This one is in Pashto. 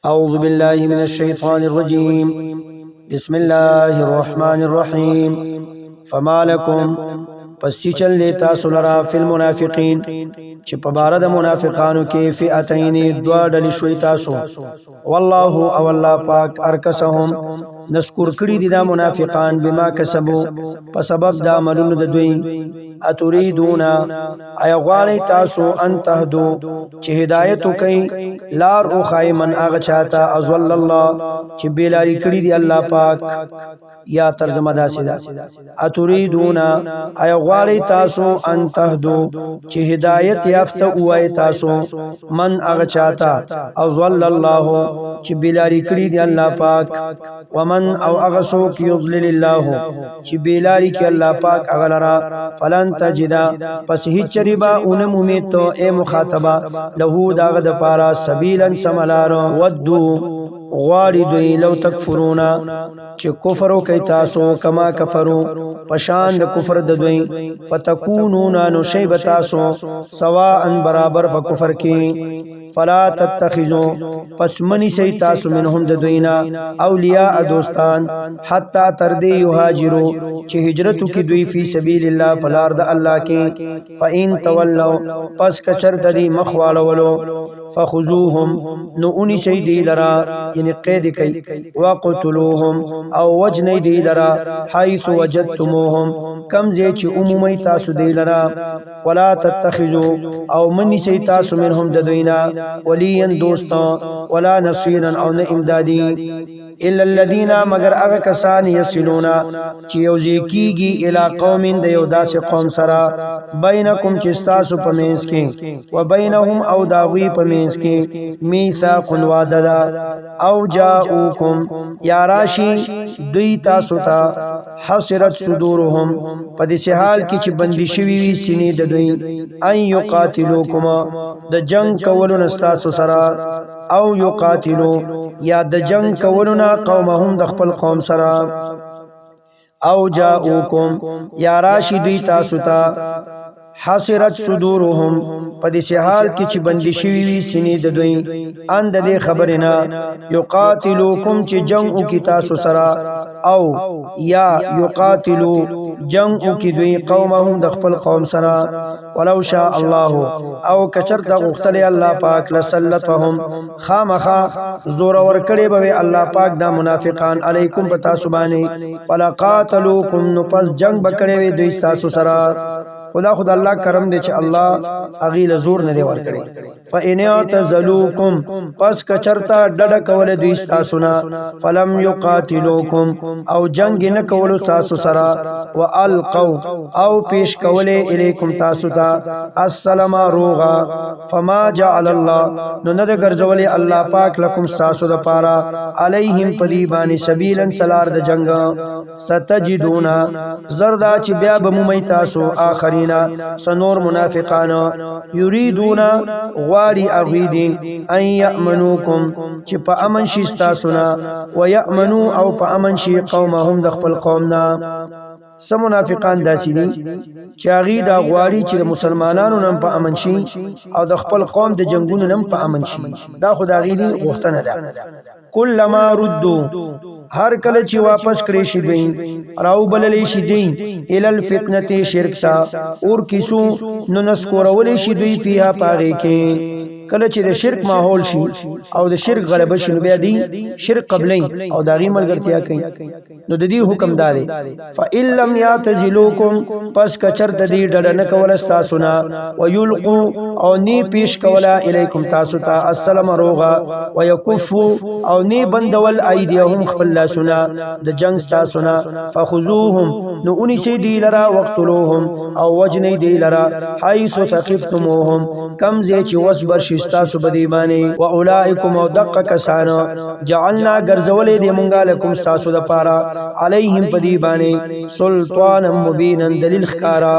أعوذ بالله من الشيطان الرجيم بسم الله الرحمن الرحيم فما لكم پس چل لیتا سلرا فی المنافقین چی پبارد منافقانو کے فئتین دوا ڈلی شوی تاسو واللہ او اللہ پاک ارکسهم نسکر کری دی دا منافقان بما کسبو پسبب دا ملون دوی اتریدونا ایا غواړی تاسو ان تهدو چې هدایتو کوي لار او خای من اغه چاته ازل الله چې بیلاری کړی دی الله پاک یا ترجمه داسې ده اتریدونا ایا غواړی تاسو ان تهدو چې هدایت یافته وای تاسو من اغه چاته ازل الله چې بیلاری کړی دی الله پاک ومن او اغه سوک یضلل الله چې بیلاری کې الله پاک اغه لرا فلن تجدا پس هیڅ چریبا اونم امید تو اے مخاطبہ له داغ د پارا سبیلا سملار ودو غواړي دوی لو تکفرونا چې کفر کوي تاسو کما کفرو پشان د کفر د دوی فتكونون نو شیب تاسو سواء برابر په کفر کې فلا تتخذوا پس منی شي تاسو منهم د دوینا اولیاء دوستان حتا تر دې یهاجرو چې هجرت کی دوی فی سبیل الله فلار د الله کې فإن تولوا پس کچر د دې مخوالولو فخذوهم نو اونی شي دی لرا یعنی قید کوي وقتلوهم او وجنی دی لرا حيث وجدتموهم کم زی چې عمومی تاسو دی لرا ولا تتخذوا او منی شي تاسو منهم د دوینا وليا دوستا ولا نصيرا او نه امدادي الا الذين مگر اغه کسان یسلونا چې یوځی کیږي الی قوم د یو داسې قوم سره بینکم چې تاسو په منځ کې و بینهم او داوی په منځ کې میثاق وعده او جاءوکم یا راشی دوی تاسو ته حسرت صدورهم په دې حال کې چې بندي شوی وي سینې د دوی ان یقاتلوکم د جنگ کولو نستاسو سره او یقاتلو یا د جنگ کولو قومهم د خپل قوم سره او جاءوکم یا راشی دوی تاسو ته حسرت صدورهم په دې حال کې چې بندي شوی وي سینې د دوی ان د دې خبرنا یقاتلوکم چې جنگ وکي تاسو سره او یا یقاتلو جنگ وکي دوی قومهم د خپل قوم سره ولو شاء الله او کچرته غختل الله پاک لسلطهم خامخا زور ور کړي به الله پاک دا منافقان علیکم پتا سبحانه فلقاتلوکم نو پس جنگ بکړي وي دوی تاسو سره خدا الله کرم دې چې الله اغیل زور نه دی ور کړی فإن اعتزلوکم پس کچرتا ډډ کول دوی تاسو نه فلم یقاتلوکم او جنگ نه کول تاسو سره والقوا او پیش کول الیکم تاسو ته السلام روغا فما جعل الله نو نه ګرځولې الله پاک لكم تاسو د پاره علیهم پدیبانی سبیلا سلار د جنگ ستجدونا زردا چې بیا بمومی تاسو آخرینا سنور منافقان یریدونا غواړي اغیدی ان یامنوکم چې په امن شي تاسو نه و یامنو او په امن شي قومهم د خپل قوم نه سم منافقان داسې دي چې هغه دا غواړي چې مسلمانانو نن په امن شي او د خپل قوم د جنگونو نن په امن شي دا خدای غیلی غوښتنه ده کلما ردو هر کله چې واپس کړی شي دوی راو بللی شي دوی ال الفتنه شرک تا اور کیسو نو نسکورول شي دوی فيها پاره کې کله چې د شرک ماحول شي او د شرک غلبه شي نو بیا دی شرک قبلې او داغي ملګرتیا کوي نو د دې حکم داري فإن لم يعتزلوكم پس کچر د دې ډډ نه کول تاسو نه ويلقوا او ني پیش کولا الیکم تاسو ته السلام روغا ويكفوا او ني بندول ايديهم خپل لاسونه د جنگ تاسو نه فخذوهم نو اني سي دي لرا وقتلوهم او وجني دي لرا حيث تقفتموهم کم زي چې وصبر شستاسو بدیمانی و اولائکم او دق کسانو جعلنا گرزولی دی منگا لکم ستاسو دا پارا علیہم پدیبانی سلطانا مبینا دلیل خکارا